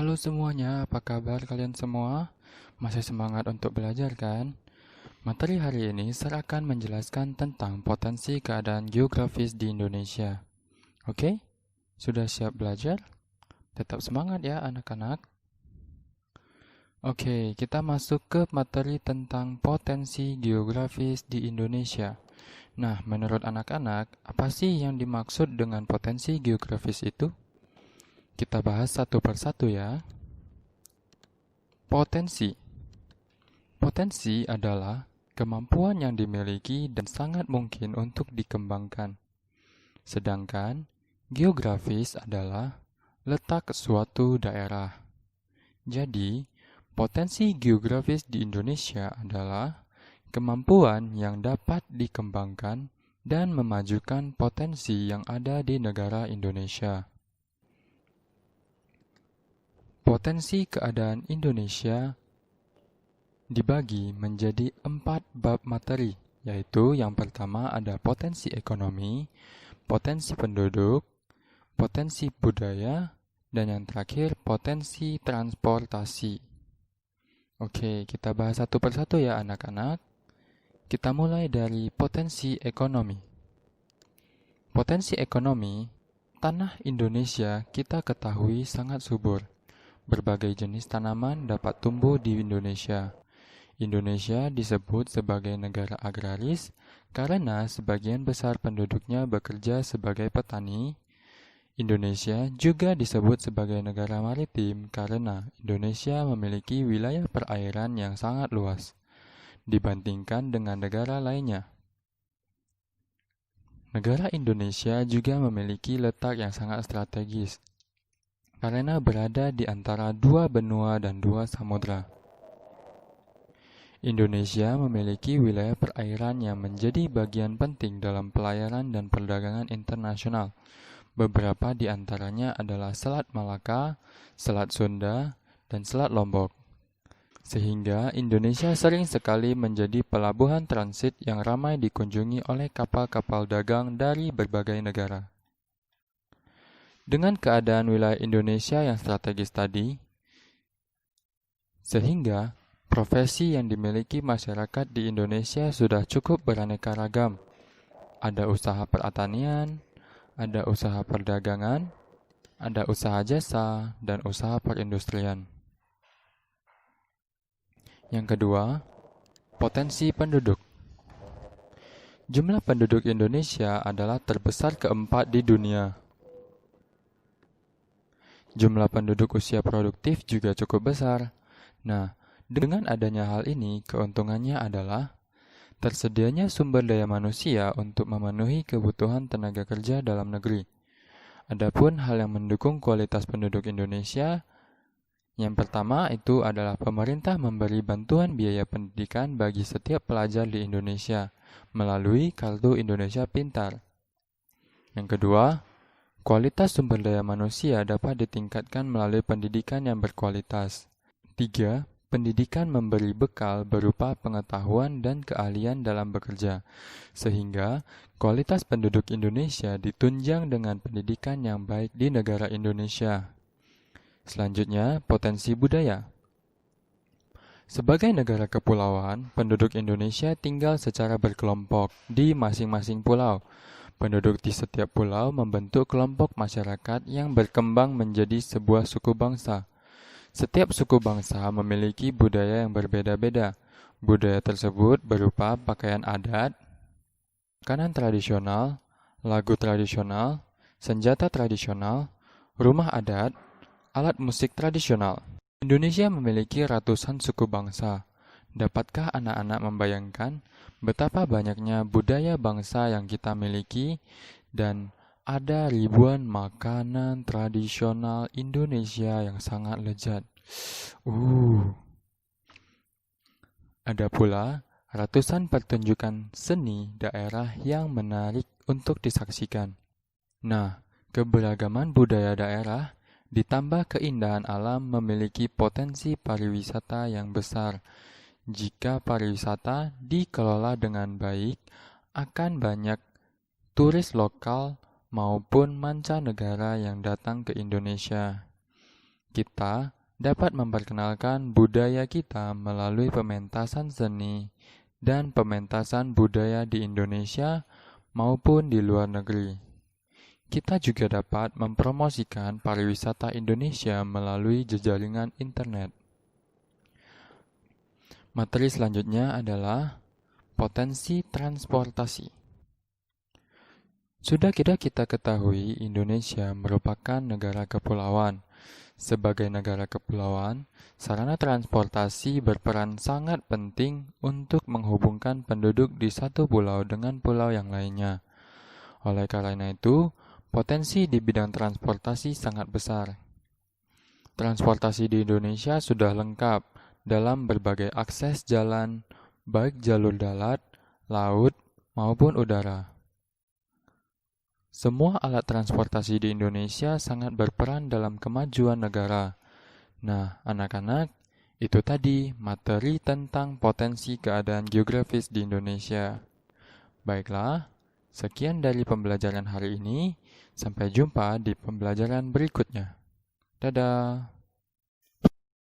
Halo semuanya, apa kabar kalian semua? Masih semangat untuk belajar kan? Materi hari ini saya akan menjelaskan tentang potensi keadaan geografis di Indonesia. Oke? Sudah siap belajar? Tetap semangat ya anak-anak. Oke, kita masuk ke materi tentang potensi geografis di Indonesia. Nah, menurut anak-anak, apa sih yang dimaksud dengan potensi geografis itu? Kita bahas satu persatu ya. Potensi. Potensi adalah kemampuan yang dimiliki dan sangat mungkin untuk dikembangkan. Sedangkan geografis adalah letak suatu daerah. Jadi, potensi geografis di Indonesia adalah kemampuan yang dapat dikembangkan dan memajukan potensi yang ada di negara Indonesia. Potensi keadaan Indonesia dibagi menjadi 4 bab materi, yaitu yang pertama ada potensi ekonomi, potensi penduduk, potensi budaya, dan yang terakhir potensi transportasi. Oke, kita bahas satu persatu ya anak-anak. Kita mulai dari potensi ekonomi. Potensi ekonomi, tanah Indonesia kita ketahui sangat subur. Berbagai jenis tanaman dapat tumbuh di Indonesia. Indonesia disebut sebagai negara agraris karena sebagian besar penduduknya bekerja sebagai petani. Indonesia juga disebut sebagai negara maritim karena Indonesia memiliki wilayah perairan yang sangat luas dibandingkan dengan negara lainnya. Negara Indonesia juga memiliki letak yang sangat strategis karena berada di antara dua benua dan dua samudra. Indonesia memiliki wilayah perairan yang menjadi bagian penting dalam pelayaran dan perdagangan internasional. Beberapa di antaranya adalah Selat Malaka, Selat Sunda, dan Selat Lombok. Sehingga Indonesia sering sekali menjadi pelabuhan transit yang ramai dikunjungi oleh kapal-kapal dagang dari berbagai negara. Dengan keadaan wilayah Indonesia yang strategis tadi, sehingga profesi yang dimiliki masyarakat di Indonesia sudah cukup beraneka ragam. Ada usaha pertanian, ada usaha perdagangan, ada usaha jasa, dan usaha perindustrian. Yang kedua, potensi penduduk. Jumlah penduduk Indonesia adalah terbesar keempat di dunia. Jumlah penduduk usia produktif juga cukup besar. Nah, dengan adanya hal ini, keuntungannya adalah tersedianya sumber daya manusia untuk memenuhi kebutuhan tenaga kerja dalam negeri. Adapun hal yang mendukung kualitas penduduk Indonesia, yang pertama itu adalah pemerintah memberi bantuan biaya pendidikan bagi setiap pelajar di Indonesia melalui Kartu Indonesia Pintar. Yang kedua, kualitas sumber daya manusia dapat ditingkatkan melalui pendidikan yang berkualitas. 3. Pendidikan memberi bekal berupa pengetahuan dan keahlian dalam bekerja, sehingga kualitas penduduk Indonesia ditunjang dengan pendidikan yang baik di negara Indonesia. Selanjutnya, potensi budaya. Sebagai negara kepulauan, penduduk Indonesia tinggal secara berkelompok di masing-masing pulau. Penduduk di setiap pulau membentuk kelompok masyarakat yang berkembang menjadi sebuah suku bangsa. Setiap suku bangsa memiliki budaya yang berbeda-beda. Budaya tersebut berupa pakaian adat, makanan tradisional, lagu tradisional, senjata tradisional, rumah adat, alat musik tradisional. Indonesia memiliki ratusan suku bangsa. Dapatkah anak-anak membayangkan betapa banyaknya budaya bangsa yang kita miliki dan ada ribuan makanan tradisional Indonesia yang sangat lezat. Ada pula ratusan pertunjukan seni daerah yang menarik untuk disaksikan. Nah, keberagaman budaya daerah ditambah keindahan alam memiliki potensi pariwisata yang besar. Jika pariwisata dikelola dengan baik, akan banyak turis lokal maupun mancanegara yang datang ke Indonesia. Kita dapat memperkenalkan budaya kita melalui pementasan seni dan pementasan budaya di Indonesia maupun di luar negeri. Kita juga dapat mempromosikan pariwisata Indonesia melalui jejaringan internet. Materi selanjutnya adalah potensi transportasi. Sudah kita ketahui, Indonesia merupakan negara kepulauan. Sebagai negara kepulauan, sarana transportasi berperan sangat penting untuk menghubungkan penduduk di satu pulau dengan pulau yang lainnya. Oleh karena itu, potensi di bidang transportasi sangat besar. Transportasi di Indonesia sudah lengkap dalam berbagai akses jalan, baik jalur darat, laut, maupun udara. Semua alat transportasi di Indonesia sangat berperan dalam kemajuan negara. Nah, anak-anak, itu tadi materi tentang potensi keadaan geografis di Indonesia. Baiklah, sekian dari pembelajaran hari ini. Sampai jumpa di pembelajaran berikutnya. Dadah!